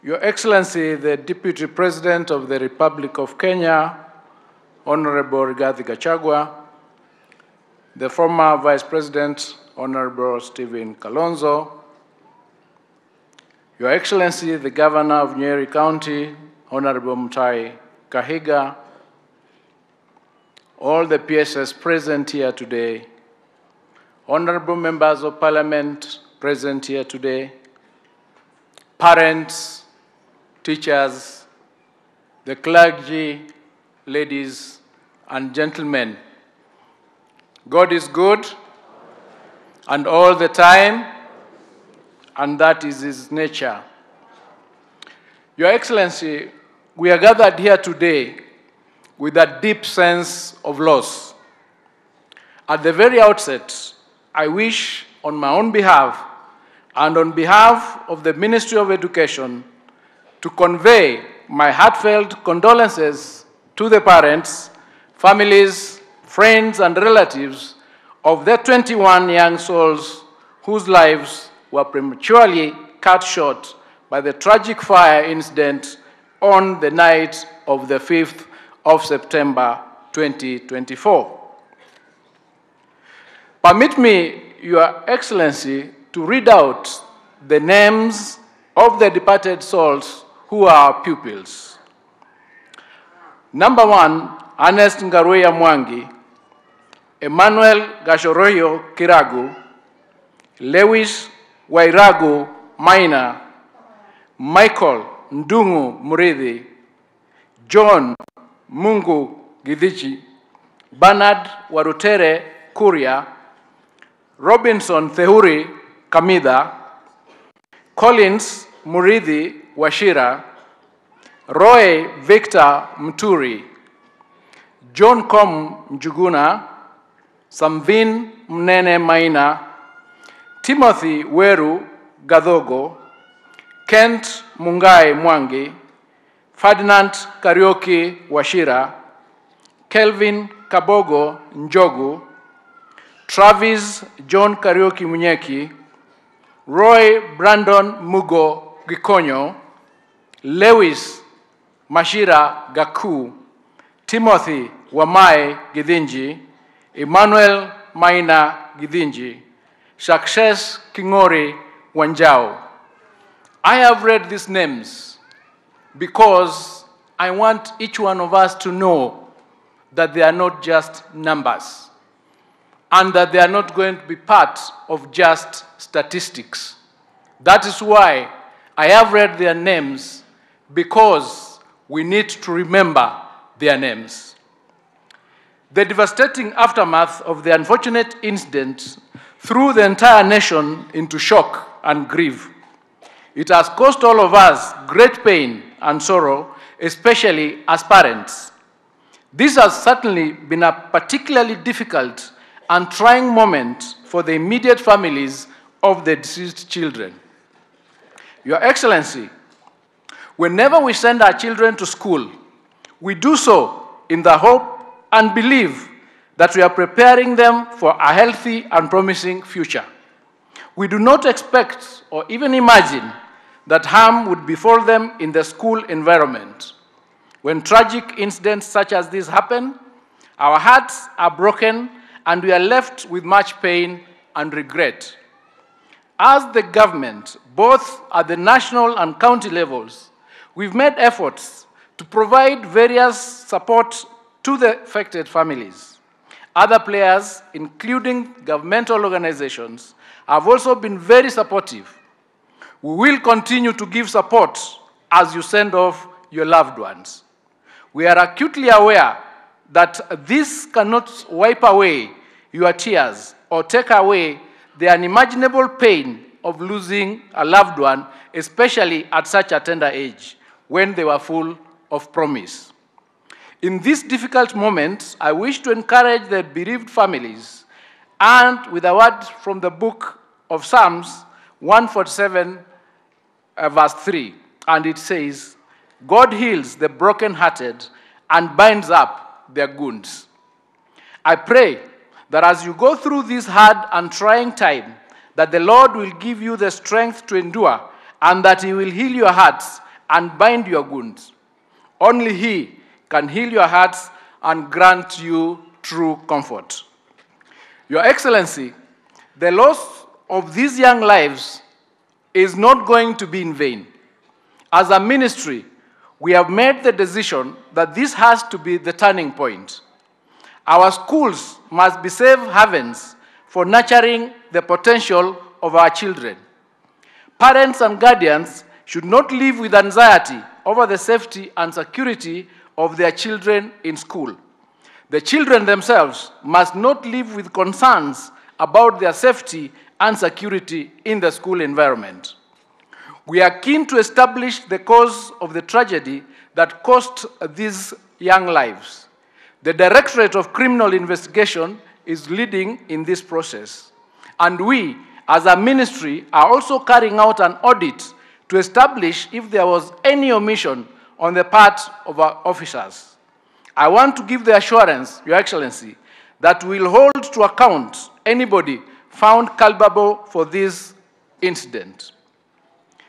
Your Excellency, the Deputy President of the Republic of Kenya, Honorable Rigathi Gachagua, the former Vice President, Honorable Stephen Kalonzo, Your Excellency, the Governor of Nyeri County, Honorable Mutahi Kahiga, all the PSS present here today, honorable members of Parliament present here today, parents, teachers, the clergy, ladies and gentlemen. God is good, and all the time, and that is His nature. Your Excellency, we are gathered here today with a deep sense of loss. At the very outset, I wish, on my own behalf and on behalf of the Ministry of Education, to convey my heartfelt condolences to the parents, families, friends, and relatives of the 21 young souls whose lives were prematurely cut short by the tragic fire incident on the night of the 5th of September 2024. Permit me, Your Excellency, to read out the names of the departed souls who are our pupils. Number 1, Ernest Ngaruya Mwangi, Emmanuel Gashoroyo Kiragu, Lewis Wairagu Maina, Michael Ndungu Murithi, John Mungu Githichi, Bernard Warutere Kuria, Robinson Thehuri Kamida, Collins Murithi Washira, Roy Victor Mturi, John Com Njuguna, Samvin Mnene Maina, Timothy Weru Gadhogo, Kent Mungai Mwangi, Ferdinand Karioki Washira, Kelvin Kabogo Njogu, Travis John Karioki Munyeki, Roy Brandon Mugo Gikonyo, Lewis Mashira Gaku, Timothy Wamai Githinji, Emmanuel Maina Githinji, Success Kingori Wanjao. I have read these names because I want each one of us to know that they are not just numbers and that they are not going to be part of just statistics. That is why I have read their names, because we need to remember their names. The devastating aftermath of the unfortunate incident threw the entire nation into shock and grief. It has caused all of us great pain and sorrow, especially as parents. This has certainly been a particularly difficult and trying moment for the immediate families of the deceased children. Your Excellency, whenever we send our children to school, we do so in the hope and belief that we are preparing them for a healthy and promising future. We do not expect or even imagine that harm would befall them in the school environment. When tragic incidents such as this happen, our hearts are broken and we are left with much pain and regret. As the government, both at the national and county levels, we've made efforts to provide various support to the affected families. Other players, including governmental organizations, have also been very supportive. We will continue to give support as you send off your loved ones. We are acutely aware that this cannot wipe away your tears or take away the unimaginable pain of losing a loved one, especially at such a tender age, when they were full of promise. In this difficult moment, I wish to encourage the bereaved families, and with a word from the book of Psalms 147, verse 3, and it says, God heals the brokenhearted and binds up their wounds. I pray that as you go through this hard and trying time, that the Lord will give you the strength to endure, and that He will heal your hearts and bind your wounds. Only He can heal your hearts and grant you true comfort. Your Excellency, the loss of these young lives is not going to be in vain. As a ministry, we have made the decision that this has to be the turning point. Our schools must be safe havens for nurturing the potential of our children. Parents and guardians should not live with anxiety over the safety and security of their children in school. The children themselves must not live with concerns about their safety and security in the school environment. We are keen to establish the cause of the tragedy that cost these young lives. The Directorate of Criminal Investigation is leading in this process. And we, as a ministry, are also carrying out an audit to establish if there was any omission on the part of our officers. I want to give the assurance, Your Excellency, that we will hold to account anybody found culpable for this incident.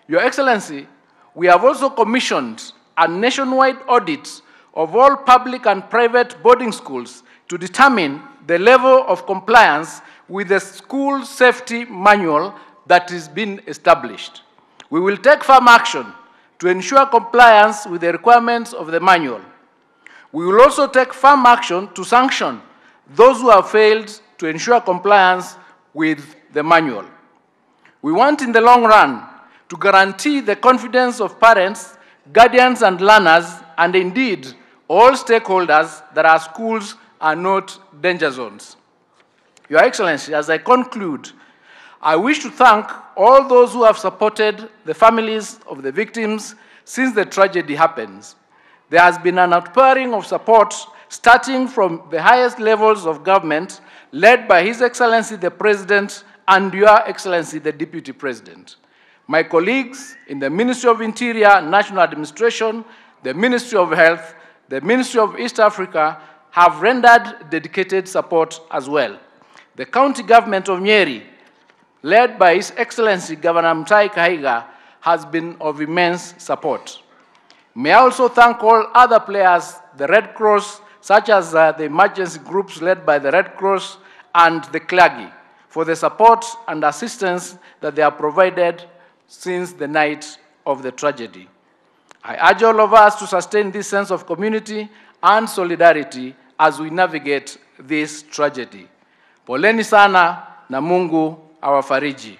Your Excellency, we have also commissioned a nationwide audit of all public and private boarding schools to determine the level of compliance with the school safety manual that is being established. We will take firm action to ensure compliance with the requirements of the manual. We will also take firm action to sanction those who have failed to ensure compliance with the manual. We want in the long run to guarantee the confidence of parents, guardians and learners, and indeed all stakeholders that our schools are not danger zones. Your Excellency, as I conclude, I wish to thank all those who have supported the families of the victims since the tragedy happens. There has been an outpouring of support starting from the highest levels of government, led by His Excellency the President and Your Excellency the Deputy President. My colleagues in the Ministry of Interior, National Administration, the Ministry of Health, the Ministry of East Africa have rendered dedicated support as well. The county government of Nyeri, led by His Excellency Governor Mutahi Kahiga, has been of immense support. May I also thank all other players, the Red Cross, such as the emergency groups led by the Red Cross and the CLAGI, for the support and assistance that they have provided since the night of the tragedy. I urge all of us to sustain this sense of community and solidarity as we navigate this tragedy. Poleni sana na Mungu awafariji.